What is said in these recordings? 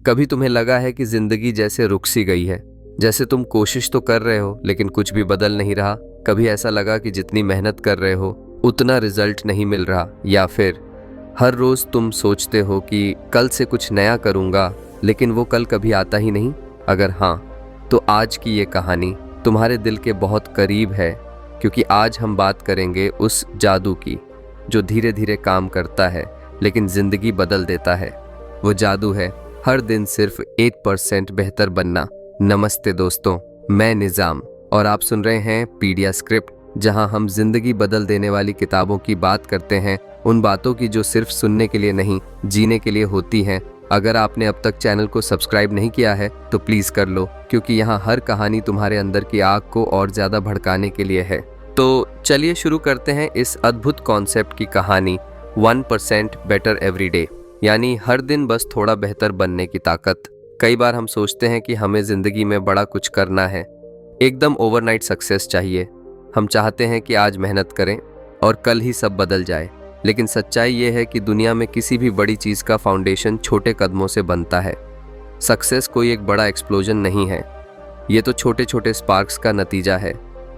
कभी तुम्हें लगा है कि जिंदगी जैसे रुक सी गई है, जैसे तुम कोशिश तो कर रहे हो लेकिन कुछ भी बदल नहीं रहा। कभी ऐसा लगा कि जितनी मेहनत कर रहे हो उतना रिजल्ट नहीं मिल रहा, या फिर हर रोज तुम सोचते हो कि कल से कुछ नया करूंगा लेकिन वो कल कभी आता ही नहीं। अगर हाँ, तो आज की ये कहानी तुम्हारे दिल के बहुत करीब है, क्योंकि आज हम बात करेंगे उस जादू की जो धीरे धीरे काम करता है लेकिन जिंदगी बदल देता है। वो जादू है हर दिन सिर्फ 1% बेहतर बनना। नमस्ते दोस्तों, मैं निज़ाम और आप सुन रहे हैं पीडिया स्क्रिप्ट, जहां हम जिंदगी बदल देने वाली किताबों की बात करते हैं, उन बातों की जो सिर्फ सुनने के लिए नहीं, जीने के लिए होती हैं। अगर आपने अब तक चैनल को सब्सक्राइब नहीं किया है तो प्लीज कर लो, क्योंकि यहाँ हर कहानी तुम्हारे अंदर की आग को और ज्यादा भड़काने के लिए है। तो चलिए शुरू करते हैं इस अद्भुत कॉन्सेप्ट की कहानी, 1% बेटर एवरी डे, यानी हर दिन बस थोड़ा बेहतर बनने की ताकत। कई बार हम सोचते हैं कि हमें जिंदगी में बड़ा कुछ करना है, एकदम ओवरनाइट सक्सेस चाहिए। हम चाहते हैं कि आज मेहनत करें और कल ही सब बदल जाए, लेकिन सच्चाई ये है कि दुनिया में किसी भी बड़ी चीज का फाउंडेशन छोटे कदमों से बनता है। सक्सेस कोई एक बड़ा एक्सप्लोजन नहीं है, ये तो छोटे छोटे स्पार्क्स का नतीजा है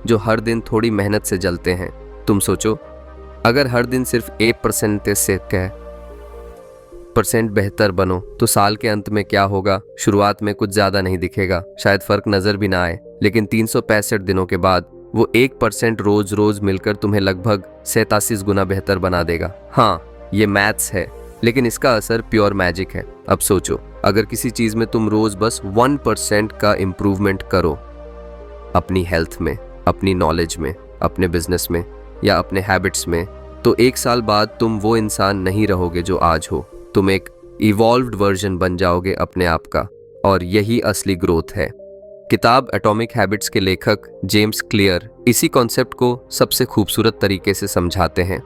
जो हर दिन थोड़ी मेहनत से जलते हैं। तुम सोचो, अगर हर दिन सिर्फ 1% से 1% बेहतर बनो तो साल के अंत में क्या होगा? शुरुआत में कुछ ज्यादा नहीं दिखेगा, शायद फर्क नजर भी ना आए, लेकिन 365 दिनों के बाद वो 1% रोज रोज मिलकर तुम्हें लगभग 87 गुना बेहतर बना देगा। हाँ, ये मैथ्स है, लेकिन इसका असर प्योर मैजिक है। अब सोचो, अगर किसी चीज में तुम रोज बस 1% का इम्प्रूवमेंट करो, अपनी हेल्थ में, अपनी नॉलेज में, अपने बिजनेस में या अपने हैबिट्स में, तो एक साल बाद तुम वो इंसान नहीं रहोगे जो आज हो। तुम एक इवॉल्व्ड वर्जन बन जाओगे अपने आप का, और यही असली ग्रोथ है। किताब एटॉमिक हैबिट्स के लेखक जेम्स क्लियर इसी कॉन्सेप्ट को सबसे खूबसूरत तरीके से समझाते हैं।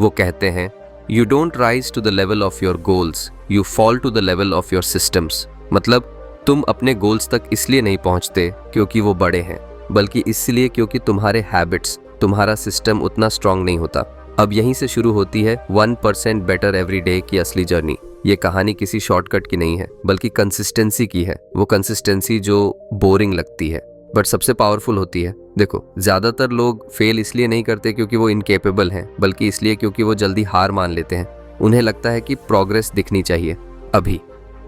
वो कहते हैं, you don't rise to the level of your goals, you fall to the level of your systems. मतलब तुम अपने गोल्स तक इसलिए नहीं पहुंचते क्योंकि वो बड़े हैं, बल्कि इसलिए क्योंकि तुम्हारे हैबिट्स, तुम्हारा सिस्टम उतना स्ट्रांग नहीं होता। अब यहीं से शुरू होती है 1% बेटर एवरी डे की असली जर्नी। ये कहानी किसी शॉर्टकट की नहीं है, बल्कि कंसिस्टेंसी की है। वो कंसिस्टेंसी जो बोरिंग लगती है बट सबसे पावरफुल होती है। देखो, ज्यादातर लोग फेल इसलिए नहीं करते क्योंकि वो इनकेपेबल हैं, बल्कि इसलिए क्योंकि वो जल्दी हार मान लेते हैं। उन्हें लगता है कि प्रोग्रेस दिखनी चाहिए अभी,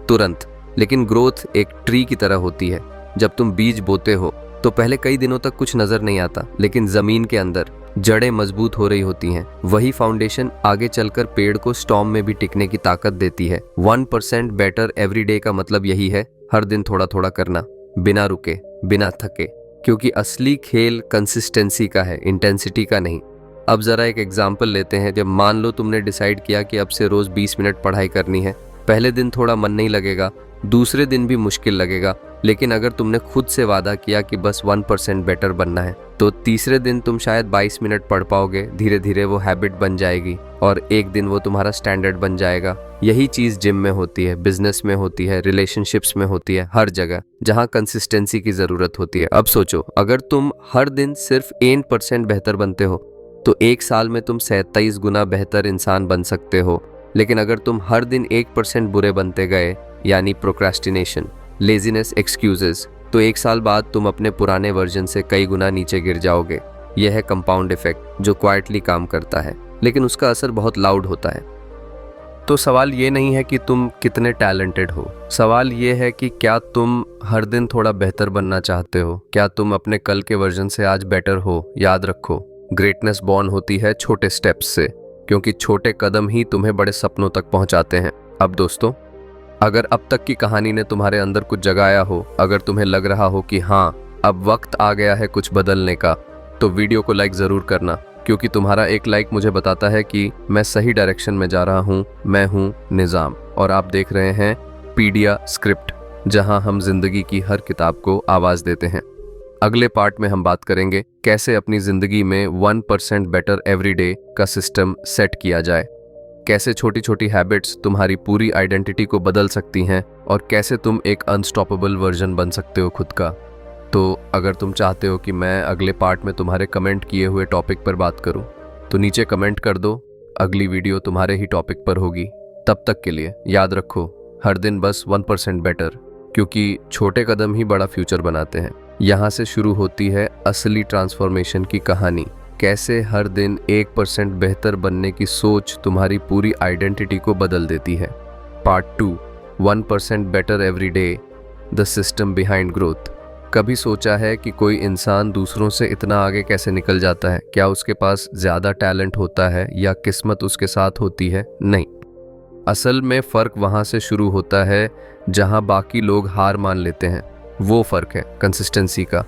तुरंत। लेकिन ग्रोथ एक ट्री की तरह होती है। जब तुम बीज बोते हो तो पहले कई दिनों तक कुछ नजर नहीं आता, लेकिन जमीन के अंदर जड़ें मजबूत हो रही होती हैं। वही फाउंडेशन आगे चलकर पेड़ को स्टॉर्म में भी टिकने की ताकत देती है। 1% बेटर एवरी डे का मतलब यही है, हर दिन थोड़ा थोड़ा करना, बिना रुके, बिना थके, क्योंकि असली खेल कंसिस्टेंसी का है, इंटेंसिटी का नहीं। अब जरा एक एग्जाम्पल लेते हैं। जब मान लो तुमने डिसाइड किया कि अब से रोज 20 मिनट पढ़ाई करनी है। पहले दिन थोड़ा मन नहीं लगेगा, दूसरे दिन भी मुश्किल लगेगा, लेकिन अगर तुमने खुद से वादा किया कि बस 1% बेटर बनना है, तो तीसरे दिन तुम शायद 22 मिनट पढ़ पाओगे। धीरे धीरे वो हैबिट बन जाएगी और एक दिन वो तुम्हारा स्टैंडर्ड बन जाएगा। यही चीज जिम में होती है, बिजनेस में होती है, रिलेशनशिप्स में होती है, हर जगह जहाँ कंसिस्टेंसी की जरूरत होती है। अब सोचो, अगर तुम हर दिन सिर्फ 1% बेहतर बनते हो तो एक साल में तुम 27 गुना बेहतर इंसान बन सकते हो। लेकिन अगर तुम हर दिन 1% बुरे बनते गए, यानी प्रोक्रेस्टिनेशन, लेजीनेस, एक्सक्यूजेस, तो एक साल बाद तुम अपने पुराने वर्जन से कई गुना नीचे गिर जाओगे। यह है कंपाउंड इफेक्ट, जो क्वाइटली काम करता है, लेकिन उसका असर बहुत लाउड होता है। तो सवाल ये नहीं है कि तुम कितने टैलेंटेड हो, सवाल ये है कि क्या तुम हर दिन थोड़ा बेहतर बनना चाहते हो? क्या तुम अपने कल के वर्जन से आज बेटर हो? याद रखो, ग्रेटनेस बॉर्न होती है छोटे स्टेप्स से, क्योंकि छोटे कदम ही तुम्हें बड़े सपनों तक पहुंचाते हैं। अब दोस्तों, अगर अब तक की कहानी ने तुम्हारे अंदर कुछ जगाया हो, अगर तुम्हें लग रहा हो कि हाँ, अब वक्त आ गया है कुछ बदलने का, तो वीडियो को लाइक जरूर करना, क्योंकि तुम्हारा एक लाइक मुझे बताता है कि मैं सही डायरेक्शन में जा रहा हूँ। मैं हूँ निज़ाम और आप देख रहे हैं पीडिया स्क्रिप्ट, जहां हम जिंदगी की हर किताब को आवाज देते हैं। अगले पार्ट में हम बात करेंगे कैसे अपनी जिंदगी में 1% बेटर एवरी डे का सिस्टम सेट किया जाए, कैसे छोटी छोटी हैबिट्स तुम्हारी पूरी आइडेंटिटी को बदल सकती हैं, और कैसे तुम एक अनस्टॉपेबल वर्जन बन सकते हो खुद का। तो अगर तुम चाहते हो कि मैं अगले पार्ट में तुम्हारे कमेंट किए हुए टॉपिक पर बात करूं, तो नीचे कमेंट कर दो, अगली वीडियो तुम्हारे ही टॉपिक पर होगी। तब तक के लिए याद रखो, हर दिन बस 1% बेटर, क्योंकि छोटे कदम ही बड़ा फ्यूचर बनाते हैं। यहाँ से शुरू होती है असली ट्रांसफॉर्मेशन की कहानी। कैसे हर दिन 1% बेहतर बनने की सोच तुम्हारी पूरी आइडेंटिटी को बदल देती है। Part 2, 1% better every day, the system behind growth. कभी सोचा है कि कोई इंसान दूसरों से इतना आगे कैसे निकल जाता है? क्या उसके पास ज़्यादा टैलेंट होता है या किस्मत उसके साथ होती है? नहीं, असल में फ़र्क वहाँ से शुरू होता है जहाँ बाकी लोग हार मान लेते हैं। वो फ़र्क है कंसिस्टेंसी का।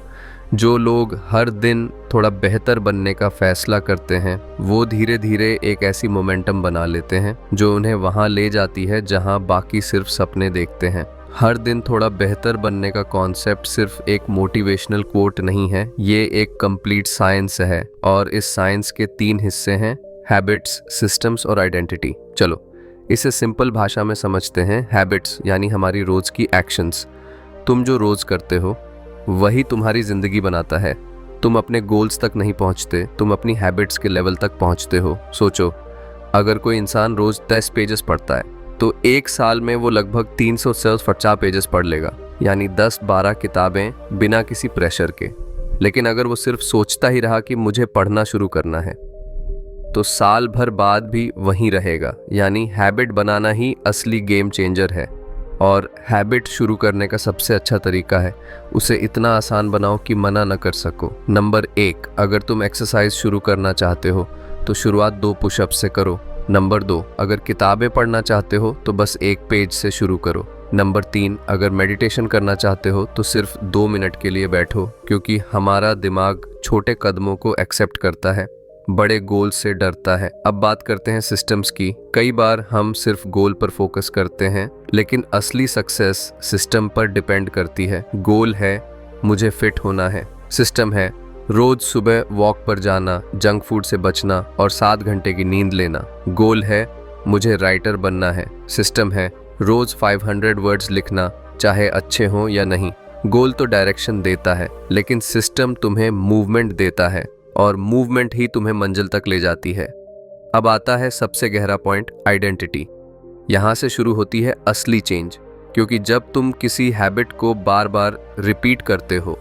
जो लोग हर दिन थोड़ा बेहतर बनने का फैसला करते हैं, वो धीरे धीरे एक ऐसी मोमेंटम बना लेते हैं जो उन्हें वहाँ ले जाती है जहाँ बाकी सिर्फ सपने देखते हैं। हर दिन थोड़ा बेहतर बनने का कॉन्सेप्ट सिर्फ एक मोटिवेशनल कोट नहीं है, ये एक कंप्लीट साइंस है। और इस साइंस के 3 हिस्से हैं, हैबिट्स, सिस्टम्स और आइडेंटिटी। चलो इसे सिंपल भाषा में समझते हैं। हैबिट्स यानी हमारी रोज़ की एक्शंस। तुम जो रोज़ करते हो वही तुम्हारी ज़िंदगी बनाता है। तुम अपने गोल्स तक नहीं पहुंचते, तुम अपनी हैबिट्स के लेवल तक पहुंचते हो। सोचो, अगर कोई इंसान रोज़ 10 पेजेस पढ़ता है तो 1 साल में वो लगभग 300 से 50 पेजेस पढ़ लेगा, यानी 10-12 किताबें बिना किसी प्रेशर के। लेकिन अगर वो सिर्फ सोचता ही रहा कि मुझे पढ़ना शुरू करना है, तो साल भर बाद भी वहीं रहेगा। यानी हैबिट बनाना ही असली गेम चेंजर है। और हैबिट शुरू करने का सबसे अच्छा तरीका है, उसे इतना आसान बनाओ कि मना न कर सको। नंबर 1, अगर तुम एक्सरसाइज शुरू करना चाहते हो तो शुरुआत 2 पुशअप्स से करो। नंबर 2, अगर किताबें पढ़ना चाहते हो तो बस 1 पेज से शुरू करो। नंबर 3, अगर मेडिटेशन करना चाहते हो तो सिर्फ 2 मिनट के लिए बैठो, क्योंकि हमारा दिमाग छोटे कदमों को एक्सेप्ट करता है, बड़े गोल से डरता है। अब बात करते हैं सिस्टम्स की। कई बार हम सिर्फ गोल पर फोकस करते हैं, लेकिन असली सक्सेस सिस्टम पर डिपेंड करती है। गोल है मुझे फिट होना है, सिस्टम है रोज सुबह वॉक पर जाना, जंक फूड से बचना और 7 घंटे की नींद लेना। गोल है मुझे राइटर बनना है, सिस्टम है रोज 500 वर्ड्स लिखना, चाहे अच्छे हों या नहीं। गोल तो डायरेक्शन देता है, लेकिन सिस्टम तुम्हें मूवमेंट देता है, और मूवमेंट ही तुम्हें मंजिल तक ले जाती है। अब आता है सबसे गहरा पॉइंट, आइडेंटिटी। यहाँ से शुरू होती है असली चेंज, क्योंकि जब तुम किसी हैबिट को बार बार रिपीट करते हो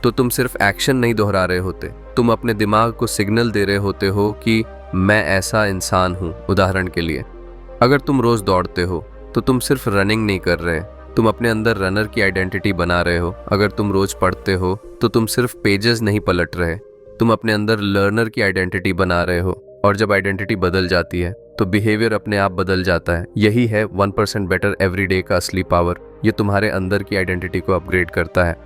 तो तुम सिर्फ एक्शन नहीं दोहरा रहे होते, तुम अपने दिमाग को सिग्नल दे रहे होते हो कि मैं ऐसा इंसान हूँ। उदाहरण के लिए, अगर तुम रोज दौड़ते हो तो तुम सिर्फ रनिंग नहीं कर रहे, तुम अपने अंदर रनर की आइडेंटिटी बना रहे हो। अगर तुम रोज पढ़ते हो तो तुम सिर्फ पेजेस नहीं पलट रहे, तुम अपने अंदर लर्नर की आइडेंटिटी बना रहे हो। और जब आइडेंटिटी बदल जाती है तो बिहेवियर अपने आप बदल जाता है। यही है 1% बेटर एवरी डे का असली पावर। ये तुम्हारे अंदर की आइडेंटिटी को अपग्रेड करता है।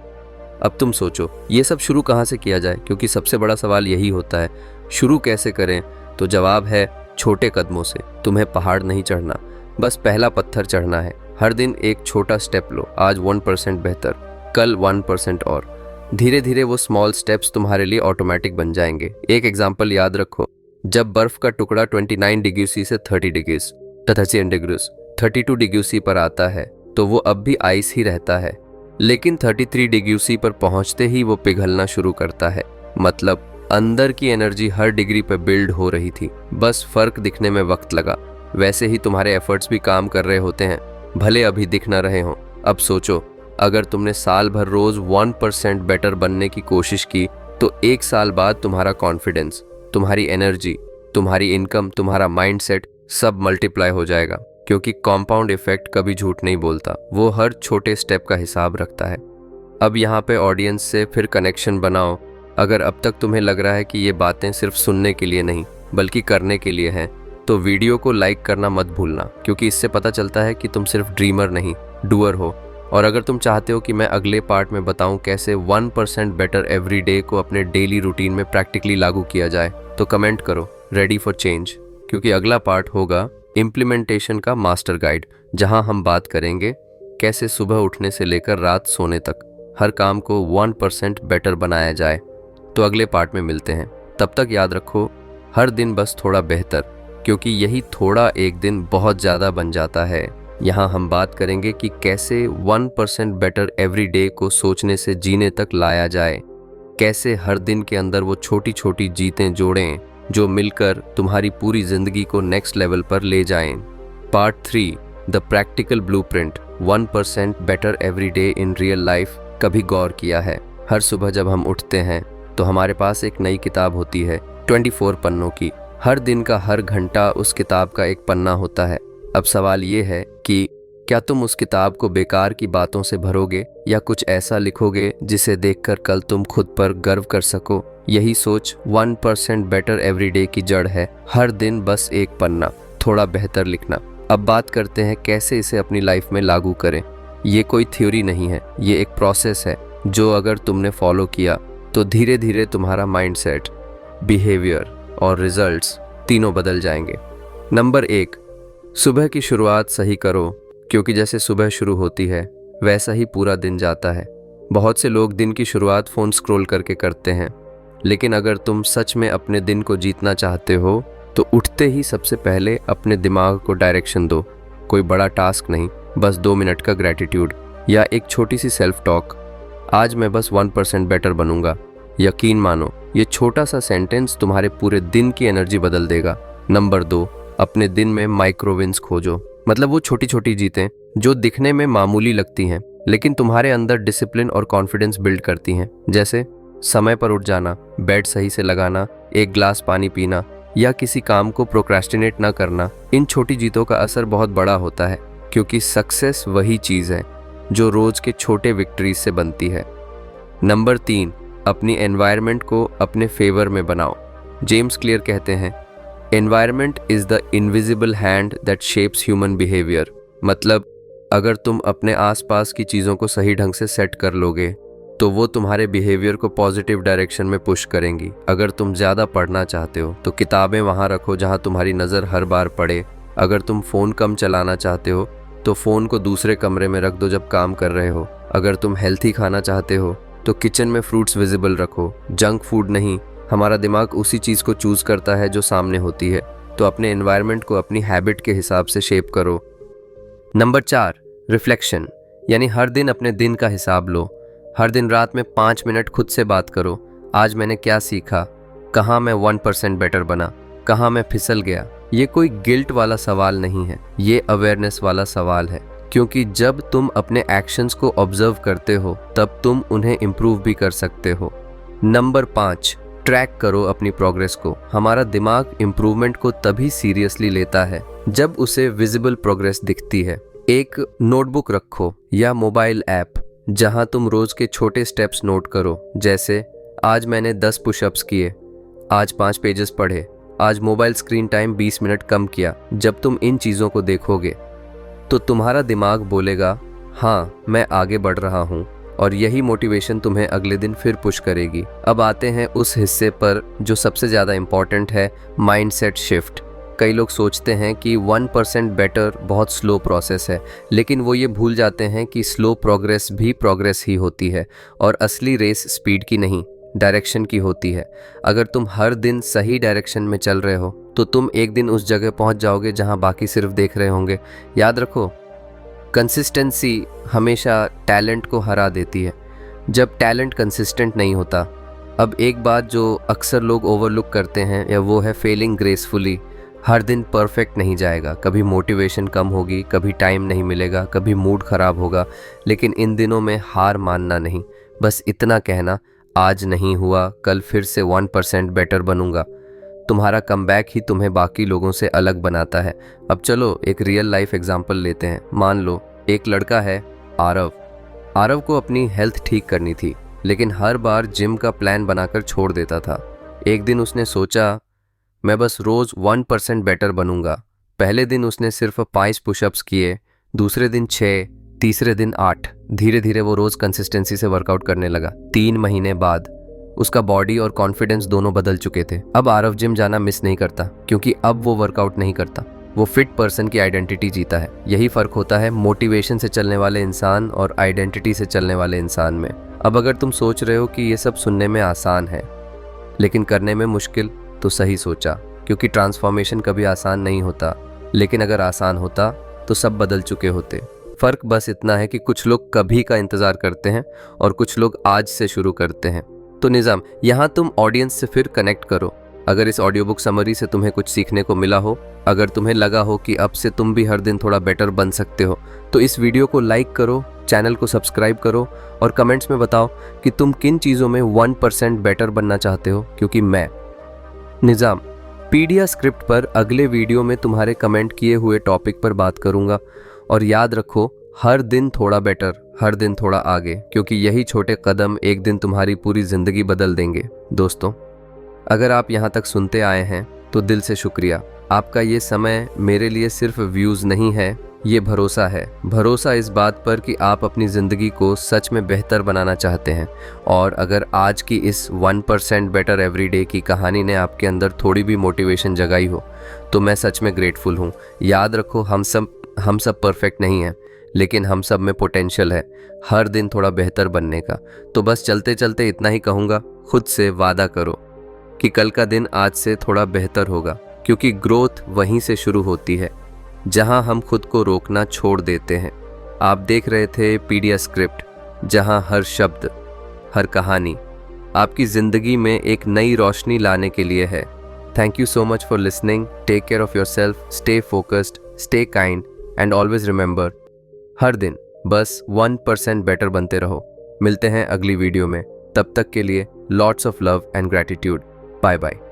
अब तुम सोचो, ये सब शुरू कहाँ से किया जाए, क्योंकि सबसे बड़ा सवाल यही होता है, शुरू कैसे करें? तो जवाब है छोटे कदमों से। तुम्हें पहाड़ नहीं चढ़ना, बस पहला पत्थर चढ़ना है। हर दिन एक छोटा स्टेप लो। आज 1% बेहतर, कल 1% और। धीरे धीरे वो स्मॉल स्टेप्स तुम्हारे लिए ऑटोमेटिक बन जाएंगे। एक एग्जांपल याद रखो, जब बर्फ का टुकड़ा 29 डिग्री सी से 30 डिग्री 32 डिग्री सी पर आता है तो वो अब भी आइस ही रहता है, लेकिन 33 डिग्री सी पर पहुंचते ही वो पिघलना शुरू करता है। मतलब अंदर की एनर्जी हर डिग्री पर बिल्ड हो रही थी, बस फर्क दिखने में वक्त लगा। वैसे ही तुम्हारे एफर्ट्स भी काम कर रहे होते हैं, भले अभी दिख ना रहे हों। अब सोचो, अगर तुमने साल भर रोज 1% बेटर बनने की कोशिश की तो 1 साल बाद तुम्हारा कॉन्फिडेंस, तुम्हारी एनर्जी, तुम्हारी इनकम, तुम्हारा माइंडसेट सब मल्टीप्लाई हो जाएगा। क्योंकि कॉम्पाउंड इफेक्ट कभी झूठ नहीं बोलता, वो हर छोटे स्टेप का हिसाब रखता है। अब यहाँ पे ऑडियंस से फिर कनेक्शन बनाओ। अगर अब तक तुम्हें लग रहा है कि ये बातें सिर्फ सुनने के लिए नहीं बल्कि करने के लिए हैं, तो वीडियो को लाइक करना मत भूलना, क्योंकि इससे पता चलता है कि तुम सिर्फ ड्रीमर नहीं, डूअर हो। और अगर तुम चाहते हो कि मैं अगले पार्ट में बताऊं कैसे 1% बेटर एवरी डे को अपने डेली रूटीन में प्रैक्टिकली लागू किया जाए, तो कमेंट करो रेडी फॉर चेंज, क्योंकि अगला पार्ट होगा इम्प्लीमेंटेशन का मास्टर गाइड, जहां हम बात करेंगे कैसे सुबह उठने से लेकर रात सोने तक हर काम को 1% बेटर बनाया जाए। तो अगले पार्ट में मिलते हैं। तब तक याद रखो, हर दिन बस थोड़ा बेहतर, क्योंकि यही थोड़ा एक दिन बहुत ज़्यादा बन जाता है। यहाँ हम बात करेंगे कि कैसे 1% बेटर एवरी डे को सोचने से जीने तक लाया जाए, कैसे हर दिन के अंदर वो छोटी छोटी जीतें जोड़ें जो मिलकर तुम्हारी पूरी जिंदगी को नेक्स्ट लेवल पर ले जाएं। Part 3, the practical blueprint 1% better every day in real life कभी गौर किया है? हर सुबह जब हम उठते हैं तो हमारे पास एक नई किताब होती है 24 पन्नों की। हर दिन का हर घंटा उस किताब का एक पन्ना होता है। अब सवाल ये है कि क्या तुम उस किताब को बेकार की बातों से भरोगे या कुछ ऐसा लिखोगे जिसे देखकर कल तुम खुद पर गर्व कर सको? यही सोच 1% बेटर एवरीडे की जड़ है। हर दिन बस एक पन्ना, थोड़ा बेहतर लिखना। अब बात करते हैं कैसे इसे अपनी लाइफ में लागू करें। ये कोई थ्योरी नहीं है, ये एक प्रोसेस है जो अगर तुमने फॉलो किया तो धीरे धीरे तुम्हारा माइंडसेट, बिहेवियर और रिजल्ट्स तीनों बदल जाएंगे। नंबर 1, सुबह की शुरुआत सही करो, क्योंकि जैसे सुबह शुरू होती है वैसा ही पूरा दिन जाता है। बहुत से लोग दिन की शुरुआत फ़ोन स्क्रॉल करके करते हैं, लेकिन अगर तुम सच में अपने दिन को जीतना चाहते हो तो उठते ही सबसे पहले अपने दिमाग को डायरेक्शन दो। कोई बड़ा टास्क नहीं, बस 2 मिनट का ग्रैटिट्यूड या एक छोटी सी सेल्फ टॉक। आज मैं बस 1% बेटर बनूंगा। यकीन मानो, ये छोटा सा सेंटेंस तुम्हारे पूरे दिन की एनर्जी बदल देगा। नंबर 2, अपने दिन में माइक्रो विन्स खोजो। मतलब वो छोटी छोटी जीतें जो दिखने में मामूली लगती हैं लेकिन तुम्हारे अंदर डिसिप्लिन और कॉन्फिडेंस बिल्ड करती हैं। जैसे समय पर उठ जाना, बेड सही से लगाना, एक ग्लास पानी पीना या किसी काम को प्रोक्रेस्टिनेट ना करना। इन छोटी जीतों का असर बहुत बड़ा होता है, क्योंकि सक्सेस वही चीज़ है जो रोज के छोटे विक्ट्रीज से बनती है। नंबर 3, अपनी एनवायरनमेंट को अपने फेवर में बनाओ। जेम्स क्लियर कहते हैं, environment is the invisible hand that shapes human behaviour. मतलब अगर तुम अपने आसपास की चीज़ों को सही ढंग से सेट कर लोगे तो वो तुम्हारे बिहेवियर को पॉजिटिव डायरेक्शन में पुश करेंगी। अगर तुम ज़्यादा पढ़ना चाहते हो तो किताबें वहाँ रखो जहाँ तुम्हारी नज़र हर बार पड़े। अगर तुम फ़ोन कम चलाना चाहते हो तो फ़ोन को दूसरे कमरे में रख दो जब काम कर रहे हो। अगर तुम हेल्थी खाना चाहते हो तो किचन में फ्रूट्स विजिबल रखो, जंक फूड नहीं। हमारा दिमाग उसी चीज़ को चूज़ करता है जो सामने होती है। तो अपने एनवायरनमेंट को अपनी हैबिट के हिसाब से शेप करो। नंबर 4, रिफ्लेक्शन, यानी हर दिन अपने दिन का हिसाब लो। हर दिन रात में 5 मिनट खुद से बात करो। आज मैंने क्या सीखा, कहाँ मैं 1% बेटर बना, कहाँ मैं फिसल गया। ये कोई गिल्ट वाला सवाल नहीं है, ये अवेयरनेस वाला सवाल है। क्योंकि जब तुम अपने एक्शंस को ऑब्जर्व करते हो तब तुम उन्हें इम्प्रूव भी कर सकते हो। नंबर 5, ट्रैक करो अपनी प्रोग्रेस को। हमारा दिमाग इम्प्रूवमेंट को तभी सीरियसली लेता है जब उसे विजिबल प्रोग्रेस दिखती है। एक नोटबुक रखो या मोबाइल ऐप जहां तुम रोज के छोटे स्टेप्स नोट करो। जैसे आज मैंने 10 पुशअप्स किए, आज 5 पेजेस पढ़े, आज मोबाइल स्क्रीन टाइम 20 मिनट कम किया। जब तुम इन चीज़ों को देखोगे तो तुम्हारा दिमाग बोलेगा, हाँ मैं आगे बढ़ रहा हूँ, और यही मोटिवेशन तुम्हें अगले दिन फिर पुश करेगी। अब आते हैं उस हिस्से पर जो सबसे ज़्यादा इम्पॉर्टेंट है, माइंडसेट शिफ्ट। कई लोग सोचते हैं कि 1% बेटर बहुत स्लो प्रोसेस है, लेकिन वो ये भूल जाते हैं कि स्लो प्रोग्रेस भी प्रोग्रेस ही होती है और असली रेस स्पीड की नहीं, डायरेक्शन की होती है। अगर तुम हर दिन सही डायरेक्शन में चल रहे हो तो तुम एक दिन उस जगह पहुंच जाओगे जहां बाकी सिर्फ देख रहे होंगे। याद रखो, कंसिस्टेंसी हमेशा टैलेंट को हरा देती है जब टैलेंट कंसिस्टेंट नहीं होता। अब एक बात जो अक्सर लोग ओवरलुक करते हैं या वो है फेलिंग ग्रेसफुली। हर दिन परफेक्ट नहीं जाएगा, कभी मोटिवेशन कम होगी, कभी टाइम नहीं मिलेगा, कभी मूड ख़राब होगा, लेकिन इन दिनों में हार मानना नहीं, बस इतना कहना, आज नहीं हुआ कल फिर से 1% बेटर बनूंगा। तुम्हारा कमबैक ही तुम्हें बाकी लोगों से अलग बनाता है। अब चलो एक रियल लाइफ एग्जांपल लेते हैं। मान लो एक लड़का है आरव। आरव को अपनी हेल्थ ठीक करनी थी, लेकिन हर बार जिम का प्लान बनाकर छोड़ देता था। एक दिन उसने सोचा, मैं बस रोज़ 1% बेटर बनूंगा। पहले दिन उसने सिर्फ 5 पुशअप्स किए, दूसरे दिन 6, तीसरे दिन 8। धीरे धीरे वो रोज़ कंसिस्टेंसी से वर्कआउट करने लगा। 3 महीने बाद उसका बॉडी और कॉन्फिडेंस दोनों बदल चुके थे। अब आरव जिम जाना मिस नहीं करता, क्योंकि अब वो वर्कआउट नहीं करता, वो फिट पर्सन की आइडेंटिटी जीता है। यही फ़र्क होता है मोटिवेशन से चलने वाले इंसान और आइडेंटिटी से चलने वाले इंसान में। अब अगर तुम सोच रहे हो कि ये सब सुनने में आसान है लेकिन करने में मुश्किल, तो सही सोचा, क्योंकि ट्रांसफॉर्मेशन कभी आसान नहीं होता, लेकिन अगर आसान होता तो सब बदल चुके होते। फ़र्क बस इतना है कि कुछ लोग कभी का इंतज़ार करते हैं और कुछ लोग आज से शुरू करते हैं। तो निज़ाम, यहाँ तुम ऑडियंस से फिर कनेक्ट करो। अगर इस ऑडियो बुक समरी से तुम्हें कुछ सीखने को मिला हो, अगर तुम्हें लगा हो कि अब से तुम भी हर दिन थोड़ा बेटर बन सकते हो तो इस वीडियो को लाइक करो, चैनल को सब्सक्राइब करो और कमेंट्स में बताओ कि तुम किन चीज़ों में 1% बेटर बनना चाहते हो, क्योंकि मैं निज़ाम पीडिया स्क्रिप्ट पर अगले वीडियो में तुम्हारे कमेंट किए हुए टॉपिक पर बात करूंगा। और याद रखो, हर दिन थोड़ा बेटर, हर दिन थोड़ा आगे, क्योंकि यही छोटे कदम एक दिन तुम्हारी पूरी ज़िंदगी बदल देंगे। दोस्तों, अगर आप यहाँ तक सुनते आए हैं तो दिल से शुक्रिया। आपका ये समय मेरे लिए सिर्फ व्यूज़ नहीं है, ये भरोसा है। भरोसा इस बात पर कि आप अपनी ज़िंदगी को सच में बेहतर बनाना चाहते हैं। और अगर आज की इस 1% बेटर एवरीडे की कहानी ने आपके अंदर थोड़ी भी मोटिवेशन जगाई हो तो मैं सच में ग्रेटफुल हूँ। याद रखो, हम सब परफेक्ट नहीं हैं, लेकिन हम सब में पोटेंशियल है हर दिन थोड़ा बेहतर बनने का। तो बस चलते चलते इतना ही कहूँगा, खुद से वादा करो कि कल का दिन आज से थोड़ा बेहतर होगा, क्योंकि ग्रोथ वहीं से शुरू होती है जहां हम खुद को रोकना छोड़ देते हैं। आप देख रहे थे पीडिया स्क्रिप्ट, जहां हर शब्द, हर कहानी आपकी ज़िंदगी में एक नई रोशनी लाने के लिए है। Thank you so much for listening. Take care of yourself, stay focused, stay kind and always remember, हर दिन बस 1% बेटर बनते रहो। मिलते हैं अगली वीडियो में, तब तक के लिए lots of love and gratitude. Bye bye.